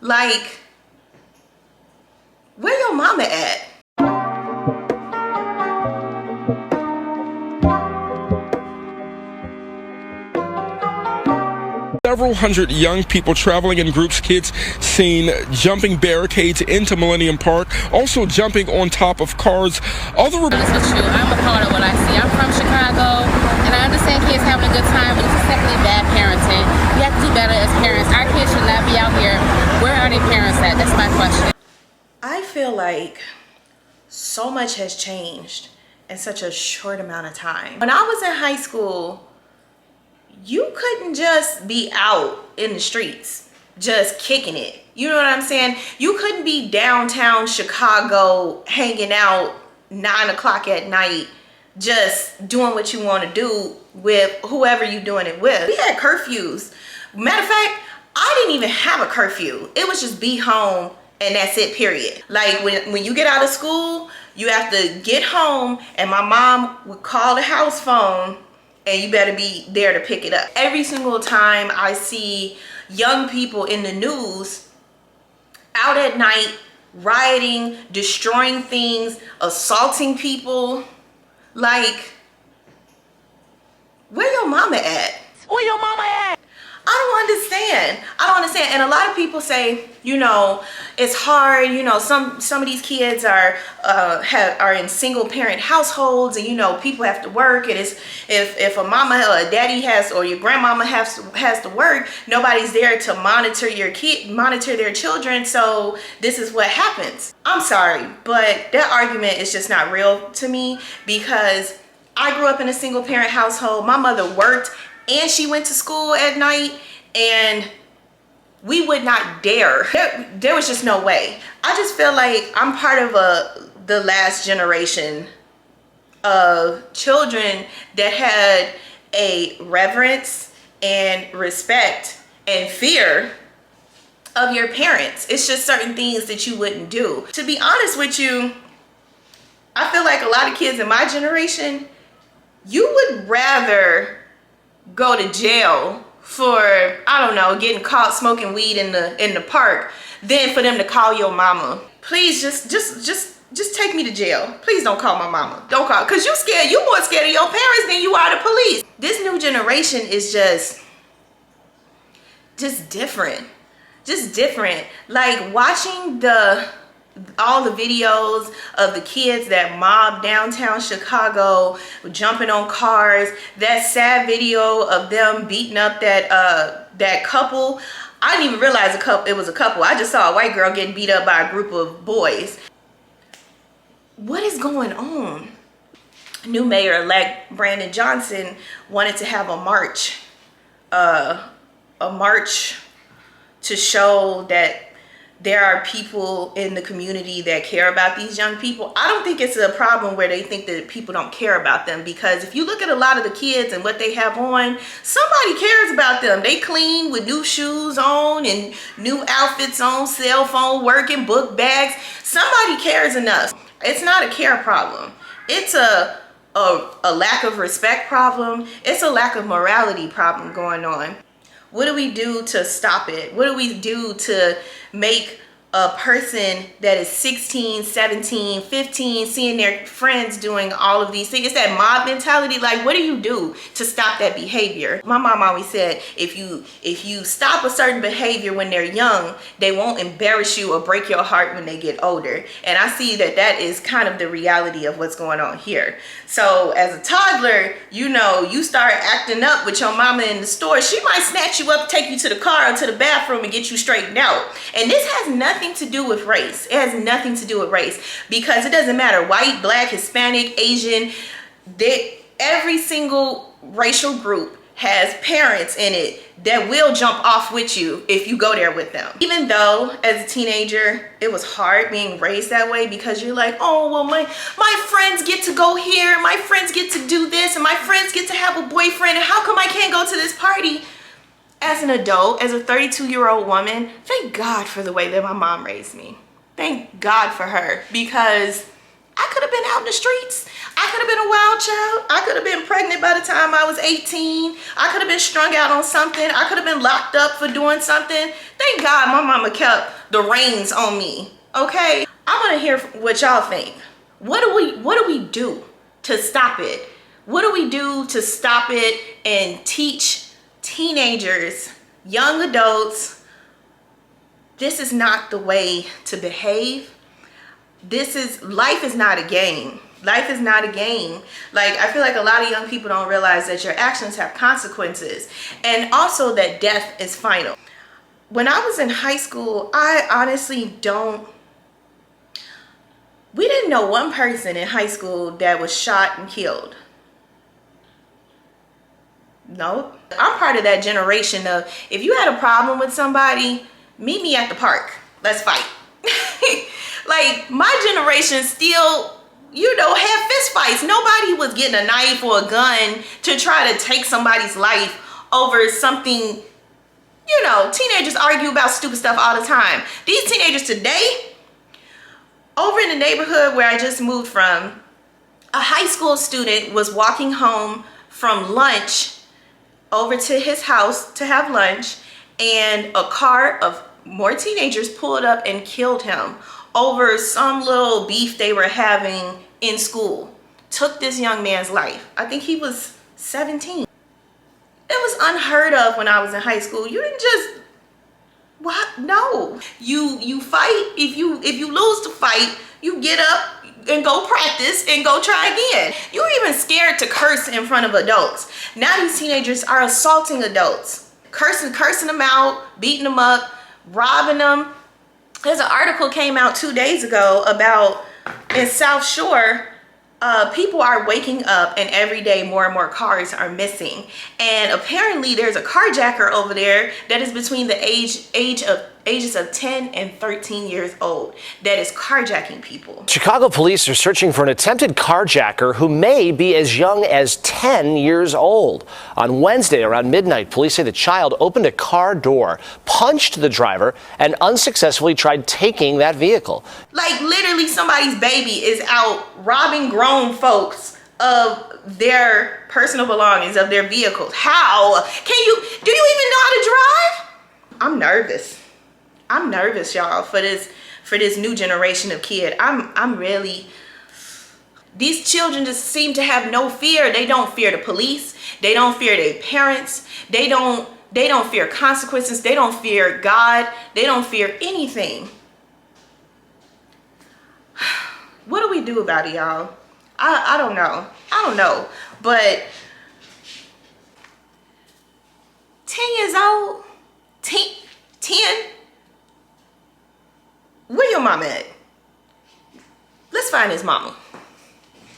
Like, where your mama at? Several hundred young people traveling in groups, kids seen jumping barricades into Millennium Park, also jumping on top of cars. All the honest with you, I'm appalled at what I see. I'm from Chicago, and I understand kids having a good time, but it's simply bad parenting. We have to do better as parents. Our kids should not be out here. Where are their parents at? That's my question. I feel like so much has changed in such a short amount of time. When I was in high school, you couldn't just be out in the streets just kicking it. You know what I'm saying? You couldn't be downtown Chicago hanging out 9 o'clock at night just doing what you want to do with whoever you're doing it with. We had curfews. Matter of fact, I didn't even have a curfew. It was just be home and that's it, period. Like when you get out of school, you have to get home and my mom would call the house phone and you better be there to pick it up. Every single time I see young people in the news out at night, rioting, destroying things, assaulting people, like, where your mama at? Where your mama at? I don't understand. And a lot of people say, you know, it's hard, you know, some of these kids are in single parent households, and you know, people have to work, and it's if a mama or a daddy has, or your grandmama has to work, nobody's there to monitor their children, so this is what happens. I'm sorry, but that argument is just not real to me, because I grew up in a single parent household. My mother worked and she went to school at night, and we would not dare. There was just no way. I just feel like I'm part of the last generation of children that had a reverence and respect and fear of your parents. It's just certain things that you wouldn't do. To be honest with you, I feel like a lot of kids in my generation, you would rather go to jail for, I don't know, getting caught smoking weed in the park than for them to call your mama. Please just take me to jail. Please don't call my mama. Don't call, because you more scared of your parents than you are the police. This new generation is just different. Just different. Like watching all the videos of the kids that mobbed downtown Chicago, jumping on cars, that sad video of them beating up that couple. I didn't even realize it was a couple. I just saw a white girl getting beat up by a group of boys. What is going on? New mayor-elect Brandon Johnson wanted to have a march to show that there are people in the community that care about these young people. I don't think it's a problem where they think that people don't care about them, because if you look at a lot of the kids and what they have on, somebody cares about them. They clean with new shoes on and new outfits on, cell phone working, book bags. Somebody cares enough. It's not a care problem. It's a lack of respect problem. It's a lack of morality problem going on. What do we do to stop it? What do we do to make a person that is 16, 17, 15, seeing their friends doing all of these things? It's that mob mentality. Like, what do you do to stop that behavior? My mom always said, if you stop a certain behavior when they're young, they won't embarrass you or break your heart when they get older. And I see that is kind of the reality of what's going on here. So as a toddler, you know, you start acting up with your mama in the store, she might snatch you up, take you to the car or to the bathroom and get you straightened out. And this has nothing to do with race. It has nothing to do with race, because it doesn't matter, white, black, Hispanic, Asian, every single racial group has parents in it that will jump off with you if you go there with them. Even though as a teenager it was hard being raised that way, because you're like, oh well, my friends get to go here, my friends get to do this, and my friends get to have a boyfriend, and how come I can't go to this party? As an adult, as a 32-year-old woman, thank God for the way that my mom raised me. Thank God for her, because I could have been out in the streets. I could have been a wild child. I could have been pregnant by the time I was 18. I could have been strung out on something. I could have been locked up for doing something. Thank God my mama kept the reins on me. Okay? I want to hear what y'all think. What do we do to stop it? What do we do to stop it and teach teenagers, young adults, this is not the way to behave? Life is not a game. Life is not a game. Like, I feel like a lot of young people don't realize that your actions have consequences, and also that death is final. When I was in high school, I honestly we didn't know one person in high school that was shot and killed. No. I'm part of that generation of, if you had a problem with somebody, meet me at the park. Let's fight. Like, my generation still, have fist fights. Nobody was getting a knife or a gun to try to take somebody's life over something. Teenagers argue about stupid stuff all the time. These teenagers today, over in the neighborhood where I just moved from, a high school student was walking home from lunch over to his house to have lunch, and a car of more teenagers pulled up and killed him over some little beef they were having in school. Took this young man's life. I think he was 17. It was unheard of when I was in high school. You didn't just, what? No. You fight. If you lose the fight, you get up and go practice and go try again. You're even scared to curse in front of adults. Now these teenagers are assaulting adults, cursing them out, beating them up, robbing them. There's an article came out 2 days ago about in South Shore, people are waking up and every day more and more cars are missing. And apparently there's a carjacker over there that is between the ages of 10 and 13 years old that is carjacking people. Chicago police are searching for an attempted carjacker who may be as young as 10 years old. On Wednesday around midnight, police say the child opened a car door, punched the driver, and unsuccessfully tried taking that vehicle. Like, literally somebody's baby is out robbing grown folks of their personal belongings, of their vehicles. How? Do you even know how to drive? I'm nervous. I'm nervous, y'all, for this new generation of kid. I'm really, these children just seem to have no fear. They don't fear the police. They don't fear their parents. They don't fear consequences. They don't fear God. They don't fear anything. What do we do about it, y'all? I don't know. I don't know. But 10 years old, 10? Where your mama at? Let's find his mama.